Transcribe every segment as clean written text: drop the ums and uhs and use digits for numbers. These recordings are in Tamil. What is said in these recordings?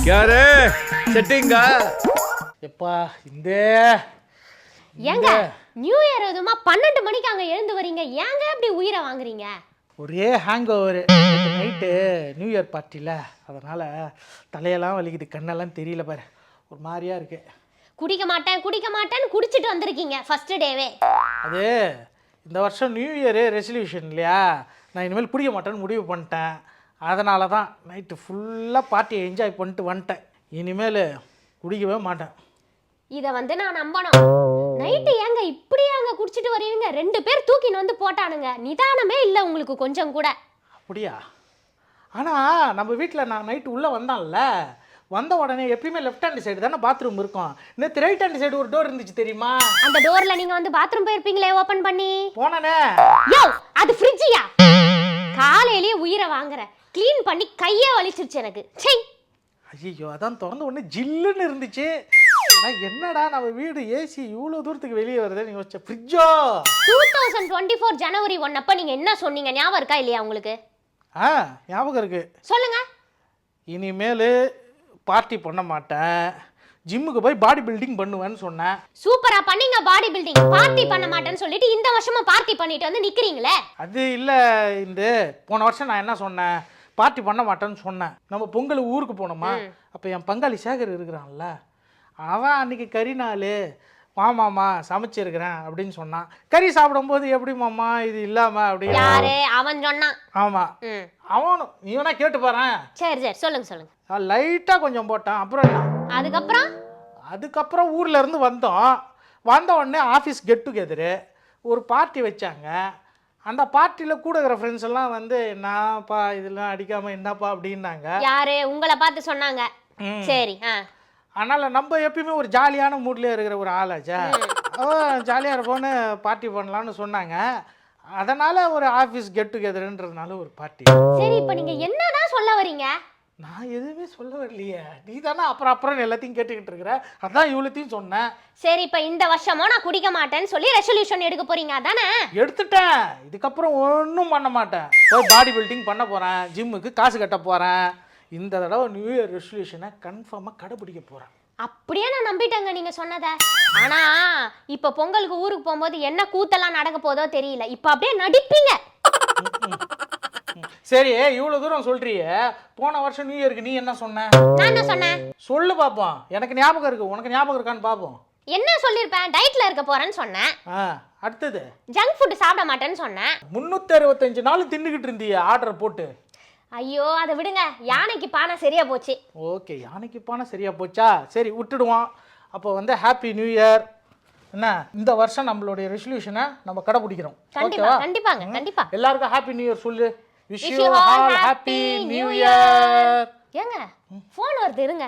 யாரு செட்டிங்கா எப்பா இந்த ஏங்க நியூ இயர் எதுமா 12 மணிக்கு அங்க எழுந்து வரீங்க, ஏங்க இப்படி உயிரை வாங்குறீங்க? ஒரே hang over night new year பார்ட்டியில், அதனால் தலையெல்லாம் வலிக்குது, கண்ணெல்லாம் தெரியல பாரு, ஒரு மாதிரியா இருக்கு. குடிக்க மாட்டேன்னு குடிச்சிட்டு வந்திருக்கீங்க ஃபர்ஸ்ட் டேவே. அது இந்த வருஷம் நியூ இயரு ரெசல்யூஷன் இல்லையா, நான் இனிமேல் குடிக்க மாட்டேன்னு முடிவு பண்ணிட்டேன். அதனால தான் நைட்டு ஃபுல்லாக பார்ட்டியை என்ஜாய் பண்ணிட்டு வந்துட்டேன். இனிமேல் குடிக்கவே மாட்டேன். இதை நான் நம்பணும். நைட்டு ஏங்க இப்படியாங்க குடிச்சிட்டு வருவீங்க? 2 பேர் தூக்கின்னு வந்து போட்டானுங்க, நிதானமே இல்லை உங்களுக்கு கொஞ்சம் கூட. அப்படியா? ஆனால் நம்ம வீட்டில் நான் நைட்டு உள்ளே வந்தான்ல, வந்த உடனே எப்பயுமே லெஃப்ட் ஹேண்ட் சைடு தானே பாத்ரூம் இருக்கும். நேற்று ரைட் ஹேண்ட் சைடு ஒரு டோர் இருந்துச்சு தெரியுமா? அந்த டோர்ல நீங்க பாத்ரூம் போயிருப்பீங்களே ஓபன் பண்ணி. போனே. யோ அது ஃப்ரிட்ஜியா? காலையிலேயே உயிரை வாங்குற, க்ளீன் பண்ணி கையே வலிச்சிருச்சு எனக்கு. சை. ஐயோ, அதான் திறந்த உடனே ஜில்லுன்னு இருந்துச்சு. ஆனால் என்னடா நம்ம வீடு ஏசி இவ்வளோ தூரத்துக்கு வெளியே வருதுன்னு யோசிச்ச. ஃப்ரிட்ஜோ 2024 ஜனவரி 1 அப்ப நீங்க என்ன சொன்னீங்க, ஞாபகம் இருக்கா இல்லையா உங்களுக்கு? ஞாபகம் இருக்கு. சொல்லுங்க. இனிமேல் பார்ட்டி பண்ண மாட்டேன், ஜிம்முக்கு போய் பாடி பில்டிங் பண்ணுவேன்னு சொன்னேன். சூப்பரா பண்ணீங்க பாடி பில்டிங். பார்ட்டி பண்ண மாட்டேன்னு சொல்லிட்டு இந்த வருஷமா பார்ட்டி பண்ணிட்டு வந்து நிக்கிறீங்களே. அது இல்லை, இந்த போன வருஷம் நான் என்ன சொன்னேன், பார்ட்டி பண்ண மாட்டேன்னு சொன்னேன். நம்ம பொங்கல் ஊருக்கு போனோமா, அப்போ என் பங்காளி சேகர் இருக்கிறான்ல, அவன் அன்னைக்கு கறி நாள் மாமாமா சமைச்சிருக்கிறேன் அப்படின்னு சொன்னான். கறி சாப்பிடும்போது எப்படி மாமா இது இல்லாம அப்படின்னு. யாரு அவன் சொன்னான்? ஆமா, அவனும். நீ வேணா கேட்டு பாறேன். சரி சொல்லுங்க. லைட்டா கொஞ்சம் போட்டான். அப்புறம் என்ன? அதுக்கப்புறம் ஊர்ல இருந்து வந்த உடனே ஆஃபீஸ் கெட் டுகெதரு ஒரு பார்ட்டி வச்சாங்க. அந்த பார்ட்டியில் கூட இருக்கிற ஃப்ரெண்ட்ஸ் எல்லாம் என்னப்பா இதெல்லாம் அடிக்காம என்னப்பா அப்படின்னாங்க. யாரு உங்களை பார்த்து சொன்னாங்க? சரி. அதனால் நம்ம எப்பயுமே ஒரு ஜாலியான மூட்லேயே இருக்கிற ஒரு ஆளாச்சா, ஜாலியாக இருப்போன்னு பார்ட்டி பண்ணலான்னு சொன்னாங்க. அதனால் ஒரு ஆஃபீஸ் கெட் டுகெதர்ன்றதுனால ஒரு பார்ட்டி. சரி, இப்போ நீங்கள் என்னதான் சொல்ல வரீங்க? நான் எதுவுமே சொல்ல வரலையே, நீ தானே அப்புறம் எல்லாத்தையும் கேட்டுக்கிட்டு இருக்கிற, அதான் இவ்வளோத்தையும் சொன்னேன். சரி, இப்போ இந்த வருஷமும் நான் குடிக்க மாட்டேன்னு சொல்லி ரெசல்யூஷன் எடுக்க போறீங்க அதானே? எடுத்துட்டேன். இதுக்கப்புறம் ஒன்றும் பண்ண மாட்டேன். போய் பாடி பில்டிங் பண்ண போகிறேன், ஜிம்முக்கு காசு கட்ட போகிறேன். இந்த தடவை நியூ இயர் ரெசல்யூஷனை கன்ஃபார்மாக கடைபிடிக்க போகிறேன். அப்படியே நான் நம்பிட்டேங்க நீங்கள் சொன்னதை. ஆனால் இப்போ பொங்கலுக்கு ஊருக்கு போகும்போது என்ன கூத்தெல்லாம் நடக்க போதோ தெரியல, இப்போ அப்படியே நடிப்பீங்க. சரி, இவ்வளோ தூரம் சொல்றியே, போன வருஷம் நியூ இயருக்கு நீ என்ன சொன்ன? நான் என்ன சொன்னேன் சொல்லு பாப்போம். எனக்கு ஞாபகம் இருக்கு, உனக்கு ஞாபகம் இருக்கான்னு பாப்போம். என்ன சொல்லியிருப்பேன்? டயட்ல இருக்க போறேன்னு சொன்னேன். அடுத்தது ஜங்க் ஃபுட் சாப்பிட மாட்டேன்னு சொன்னேன். 365 நாள் தின்னுக்கிட்டு இருந்தியே ஆர்டர் போட்டு. ஐயோ அதை விடுங்க, யானைக்கு பானை சரியா போச்சு. ஓகே, யானைக்கு பானை சரியா போச்சா? சரி விட்டுடுவோம். அப்போ ஹாப்பி நியூ இயர். என்ன, இந்த வருஷம் நம்மளுடைய ரெசல்யூஷனை நம்ம கடைபிடிக்கிறோம். கண்டிப்பா கண்டிப்பாங்க, கண்டிப்பா. எல்லாருக்கும் ஹாப்பி நியூ இயர் சொல்லு. Wish you all happy new year. ஏங்க ஃபோன் வருது, இருங்க.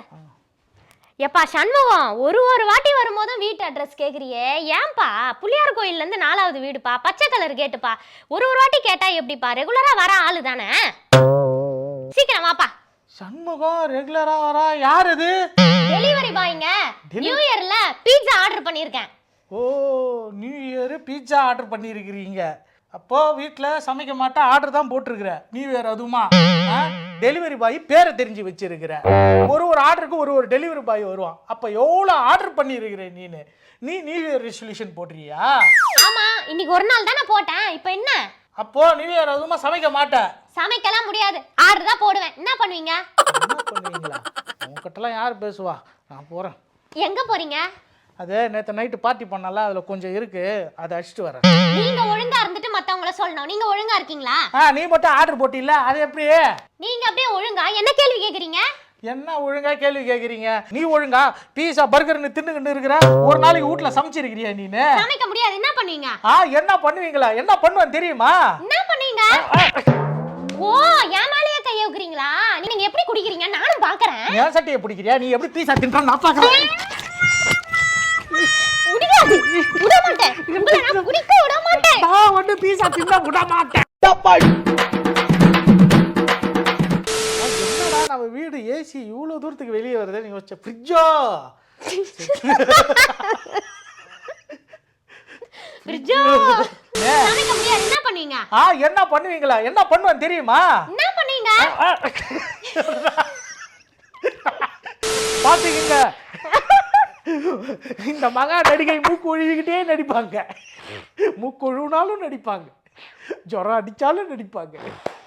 எப்பா சண்முகம், ஒரு வாட்டி வரும்போதும் வீட்டு அட்ரஸ் கேட்குறியே, ஏன்பா? புளியார் கோயிலேருந்து 4வது வீடுப்பா, பச்சை கலர் கேட்டுப்பா. ஒரு வாட்டி கேட்டா எப்படிப்பா? ரெகுலராக வர ஆளு தானே, சீக்கிரம் வாப்பா. சண்முகம் ரெகுலரா வரா? யார் அது? டெலிவரி பாய்ங்க. நியூ இயர்ல பீட்சா ஆர்டர் பண்ணியிருக்கேன். ஓ, நியூ இயர் பீட்சா ஆர்டர் பண்ணியிருக்கிறீங்க. அப்போ வீட்டில் சமைக்க மாட்டேன், ஆர்டர் தான் போட்டிருக்கிற. நியூ இயர் அதுமா டெலிவரி பாய் பேரை தெரிஞ்சு வச்சிருக்கிற. ஒரு ஆர்டருக்கு ஒரு டெலிவரி பாய் வருவான். அப்போ எவ்வளோ ஆர்டர் பண்ணியிருக்கிற நீ நியூ இயர் ரெசல்யூஷன் போடுறியா? ஆமா, இன்னைக்கு ஒரு நாள் தானே போட்டேன், இப்போ என்ன? அப்போ நியூ இயர் அதுமா சமைக்க மாட்டேன். சமைக்கலாம் முடியாது, ஆர்டர் தான் போடுவேன். என்ன பண்ணுவீங்க? பண்ணுவீங்களா? உங்ககிட்டலாம் யார் பேசுவா? நான் போகிறேன். எங்க போறீங்க? அது நேற்று நைட்டு பார்ட்டி பண்ணல, அதில் கொஞ்சம் இருக்கு, அதை அடிச்சுட்டு வரேன். நீங்க ஒழுங்கா இருந்துட்டு மத்தவங்கள சொல்லணும். நீங்க ஒழுங்கா இருக்கீங்களா? நீ மட்டும் ஆர்டர் போட்டில்ல, அது எப்படி? நீங்க அப்படியே ஒழுங்கா என்ன கேள்வி கேக்குறீங்க? என்ன ஒழுங்கா கேள்வி கேக்குறீங்க? நீ ஒழுங்கா பீஸா பர்கர்னு தின்னுக்கிட்டு இருக்கிற, ஒரு நாளைக்கு வீட்ல சமைச்சிருக்கிறியா நீனு? சமைக்க முடியாது, என்ன பண்ணுவீங்க? என்ன பண்ணுவீங்களா? என்ன பண்ணுவேன் தெரியுமா? என்ன பண்ணுவீங்க? ஓ, என் மேலயே கைய வைக்கிறீங்களா? நீங்க எப்படி குடிக்கிறீங்க நானும் பாக்குறேன். ஏன் சட்டையை பிடிக்கிறியா? நீ எப்படி பீஸா தின்றா நான் பாக்குறேன். முடியாது, விட மாட்டேன். உங்களை நான் குடிக்க விட மாட்டேன். நான் வந்து பீஸா தின்னா விட மாட்டேன். என்னடா நம்ம வீடு ஏசி இவ்வளவு தூரத்துக்கு வெளியே வருது நீ யோசிச்ச. ஃப்ரிட்ஜோ ஃப்ரிட்ஜோ சமைக்க முடியாது, என்ன பண்ணுவீங்க? என்ன பண்ணுவீங்களா? என்ன பண்ணுவேன் தெரியுமா? என்ன பண்ணுவீங்க? பாத்துக்கங்க. இந்த மகா நடிகை மூக்கு ஒழுவிக்கிட்டே நடிப்பாங்க, மூக்கு ஒழுவினாலும் நடிப்பாங்க, ஜுரம் அடிச்சாலும் நடிப்பாங்க.